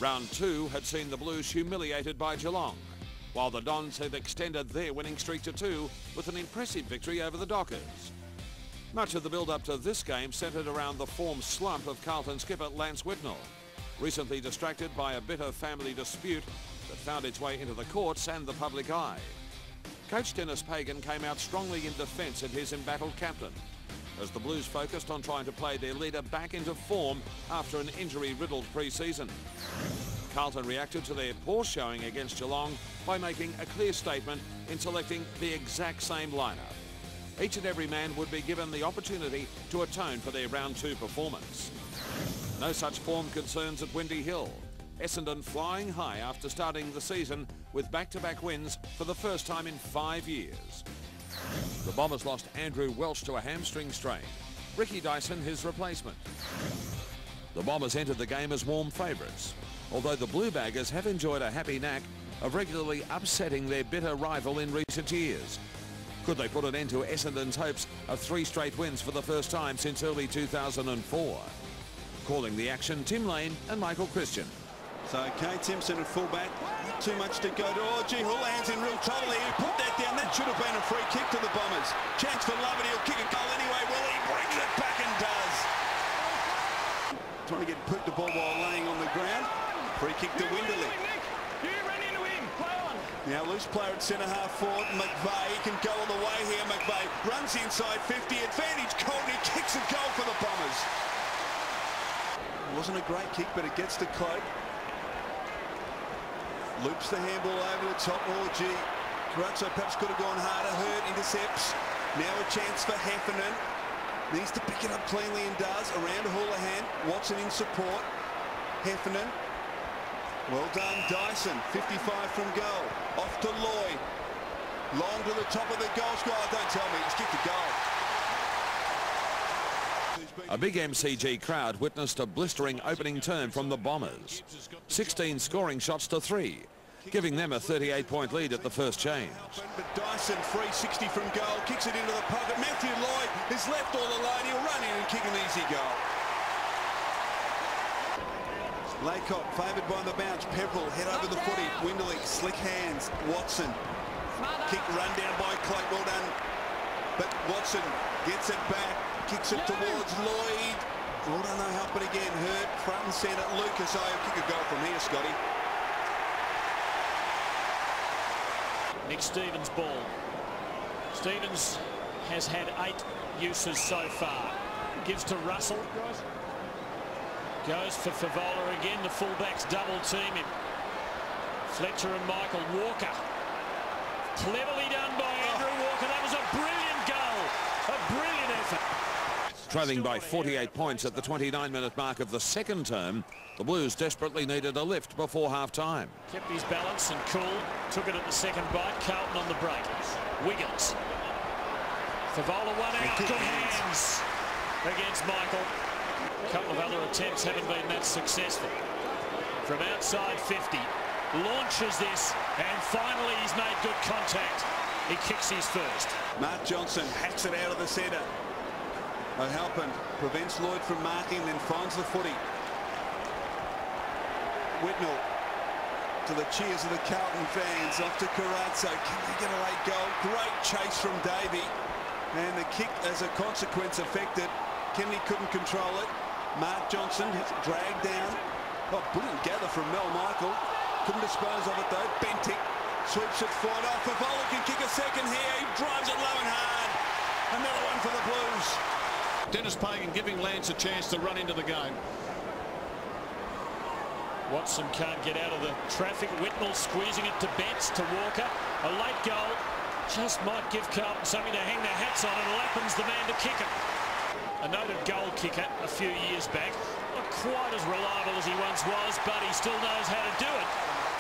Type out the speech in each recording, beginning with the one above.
Round 2 had seen the Blues humiliated by Geelong, while the Dons had extended their winning streak to 2 with an impressive victory over the Dockers. Much of the build-up to this game centred around the form slump of Carlton skipper Lance Whitnell, recently distracted by a bitter family dispute that found its way into the courts and the public eye. Coach Dennis Pagan came out strongly in defence of his embattled captain, as the Blues focused on trying to play their leader back into form after an injury-riddled pre-season. Carlton reacted to their poor showing against Geelong by making a clear statement in selecting the exact same lineup. Each and every man would be given the opportunity to atone for their round 2 performance. No such form concerns at Windy Hill. Essendon flying high after starting the season with back-to-back wins for the first time in 5 years. The Bombers lost Andrew Welsh to a hamstring strain. Ricky Dyson his replacement. The Bombers entered the game as warm favourites, although the Blue Baggers have enjoyed a happy knack of regularly upsetting their bitter rival in recent years. Could they put an end to Essendon's hopes of 3 straight wins for the first time since early 2004? Calling the action, Tim Lane and Michael Christian. So Kane Simpson at fullback, not too much to go to. Oh gee, Houlihan's in real trouble here. He put that down. That should have been a free kick to the Bombers. Chance for Lovett, he'll kick a goal anyway. Well, he brings it back and does. Trying to get the ball while laying on the ground. Free kick to Winderley. Now loose player at centre half forward, McVeigh. He can go all the way here. McVeigh runs inside 50, advantage Carlton. He kicks a goal for the Bombers. It wasn't a great kick, but it gets to Cloak. Loops the handball over the top. Oh gee, Carazzo perhaps could have gone harder. Hurd intercepts. Now a chance for Heffernan. Needs to pick it up cleanly and does. Around Houlihan. Watson in support. Heffernan. Well done, Dyson. 55 from goal. Off to Lloyd. Long to the top of the goal score. Oh, don't tell me, he's kicked a goal. A big MCG crowd witnessed a blistering opening term from the Bombers. 16 scoring shots to 3, giving them a 38-point lead at the first change. But Dyson, 360 from goal, kicks it into the pocket. Matthew Lloyd is left all alone. He'll run in and kick an easy goal. Laycock favoured by the bounce. Pepperell head over the footy. Winderley, slick hands. Watson, kick run down by Cloak. Well done. But Watson gets it back, kicks it towards Lloyd. Well done, no help it again. Hurd, front and centre. Lucas, oh, he'll kick a goal from here, Scotty. Nick Stevens' ball. Stevens has had 8 uses so far. Gives to Russell. Goes for Favola again. The fullbacks double team him. Fletcher and Michael Walker. Cleverly done by Andrew Walker. That was a brilliant goal. A brilliant effort. Trailing by 48 points at the 29-minute mark of the second term, the Blues desperately needed a lift before half-time. Kept his balance and cool. Took it at the second bite. Carlton on the break. Wiggins. Favola one out. Good hands against Michael. A couple of other attempts haven't been that successful. From outside 50, launches this, and finally he's made good contact. He kicks his first. Mark Johnson hacks it out of the centre. O'Halpin prevents Lloyd from marking, then finds the footy. Whitnell to the cheers of the Carlton fans. Off to Carazzo. Can they get a late goal? Great chase from Davey. And the kick, as a consequence, affected. Kennedy couldn't control it. Mark Johnson has dragged down. Oh, brilliant gather from Mel Michael. Couldn't dispose of it though. Bentic sweeps it forward. Oh, Favola can kick a second here. He drives it low and hard. Another one for the Blues. Dennis Pagan giving Lance a chance to run into the game. Watson can't get out of the traffic. Whitnell squeezing it to Betts, to Walker. A late goal just might give Carlton something to hang their hats on, and Lappin's the man to kick it. A noted goal kicker a few years back. Not quite as reliable as he once was, but he still knows how to do it.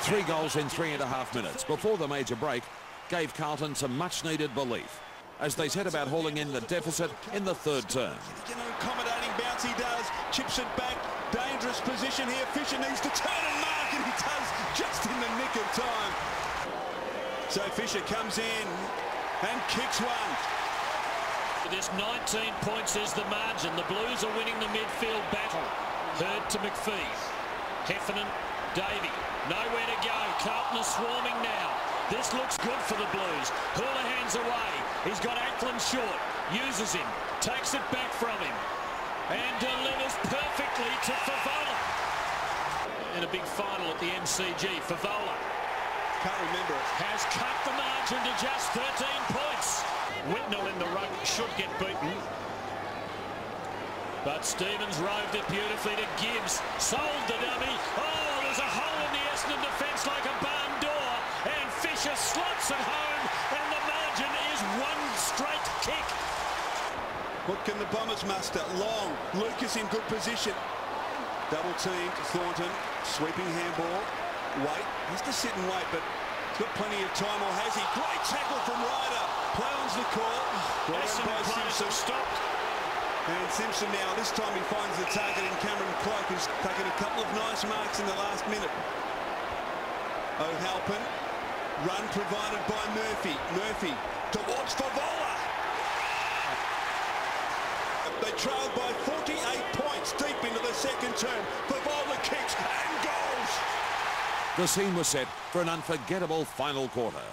3 goals in 3.5 minutes before the major break gave Carlton some much-needed belief as they set about hauling in the deficit in the third term. An accommodating bounce he does. Chips it back. Dangerous position here. Fisher needs to turn and mark, and he does just in the nick of time. So Fisher comes in and kicks one. This 19 points is the margin. The Blues are winning the midfield battle. Hurd to McPhee. Heffernan Davey, nowhere to go. Carlton is swarming now. This looks good for the Blues. Houlihan's away. He's got Ackland short. Uses him. Takes it back from him. And delivers perfectly to Favola. In a big final at the MCG, Favola. Can't remember it. Has cut the margin to just 13 points. Whitnell in the ruck should get beaten. But Stevens roved it beautifully to Gibbs. Sold the dummy. Oh, there's a hole in the Essendon defence like a barn door. And Fisher slots it home. And the margin is one straight kick. What can the Bombers muster? Long. Lucas in good position. Double teamed. Thornton. Sweeping handball. Wait. Has to sit and wait, but he's got plenty of time, or has he? Great tackle from Ryder. Play on's the call. Essendon players have stopped. And Simpson now, this time he finds the target in Cameron Cloak, who's taken a couple of nice marks in the last minute. O'Halpin. Run provided by Murphy. Murphy towards Favola. They trailed by 48 points deep into the second term. Favola kicks and goals. The scene was set for an unforgettable final quarter.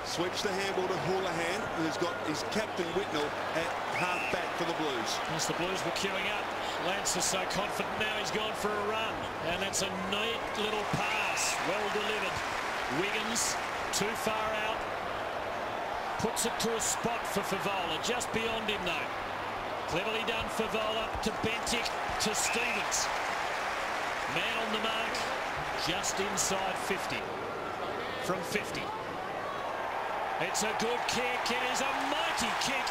Sweeps the handball to Houlihan, who's got his captain Whitnell at half-back for the Blues. As the Blues were queuing up, Lance is so confident now he's gone for a run. And that's a neat little pass, well delivered. Wiggins, too far out. Puts it to a spot for Favola, just beyond him though. Cleverly done, Favola to Bentic to Stevens. Man on the mark, just inside 50. From 50. It's a good kick. It is a mighty kick.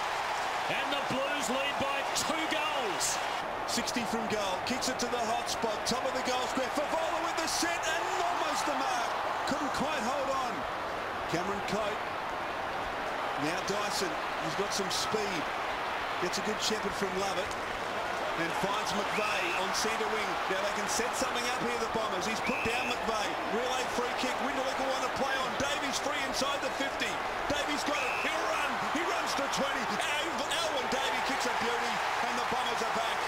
And the Blues lead by 2 goals. 60 from goal. Kicks it to the hot spot. Top of the goal square. Favola with the set and almost the mark. Couldn't quite hold on. Cameron Coate. Now Dyson. He's got some speed. Gets a good shepherd from Lovett. And finds McVeigh on centre wing. Now they can set something up here, the Bombers. He's put down McVeigh. Relay free kick. Winderlick will want to play on. Davies free inside the 50. Davies got it. He'll run. He runs to 20. Alwyn Davey kicks a beauty. And the Bombers are back.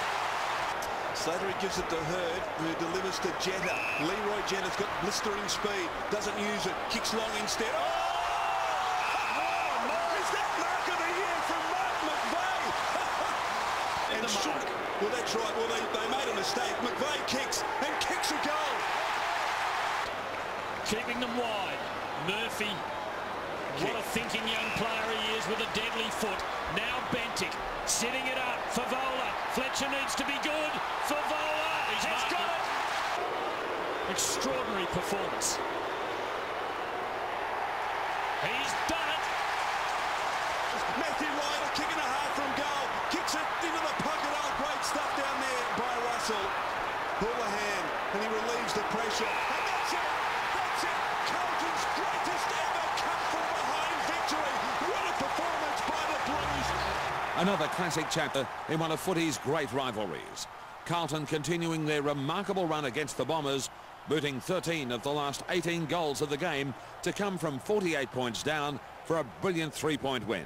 Slattery gives it to Hurd, who delivers to Jetta. Leroy Jetta's got blistering speed. Doesn't use it. Kicks long instead. Oh! Is that mark of the year from Mark McVeigh? And shook. Well, that's right. Well, they made a mistake. McVeigh kicks and kicks a goal. Keeping them wide. Murphy. What a thinking young player he is with a deadly foot. Now Bentic. Setting it up. Favola. Fletcher needs to be good. Favola has got it. Extraordinary performance. He's done it. Matthew Ryder kicking a half from goal. Kicks it into the pocket. Oh, great stuff down there by Russell. Houlihan, and he relieves the pressure. And that's it. That's it. Carlton's greatest ever come from behind victory. What a performance by the Blues. Another classic chapter in one of footy's great rivalries. Carlton continuing their remarkable run against the Bombers, booting 13 of the last 18 goals of the game to come from 48 points down for a brilliant 3-point win.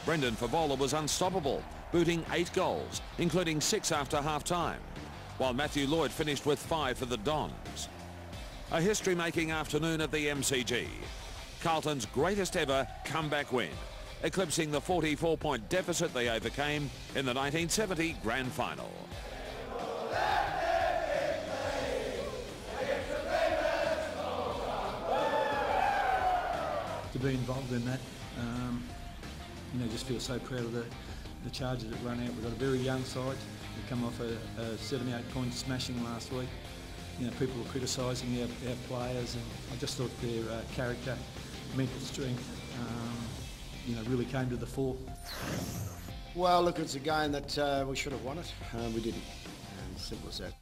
Brendan Favola was unstoppable, booting 8 goals, including 6 after half-time, while Matthew Lloyd finished with 5 for the Dons. A history-making afternoon at the MCG. Carlton's greatest ever comeback win, eclipsing the 44-point deficit they overcame in the 1970 Grand Final. To be involved in that, just feel so proud of the charges that run out. We've got a very young side. We come off a 78-point smashing last week. People were criticising our players, and I just thought their character, mental strength, really came to the fore. Well, look, it's a game that we should have won it. We didn't. Simple as that.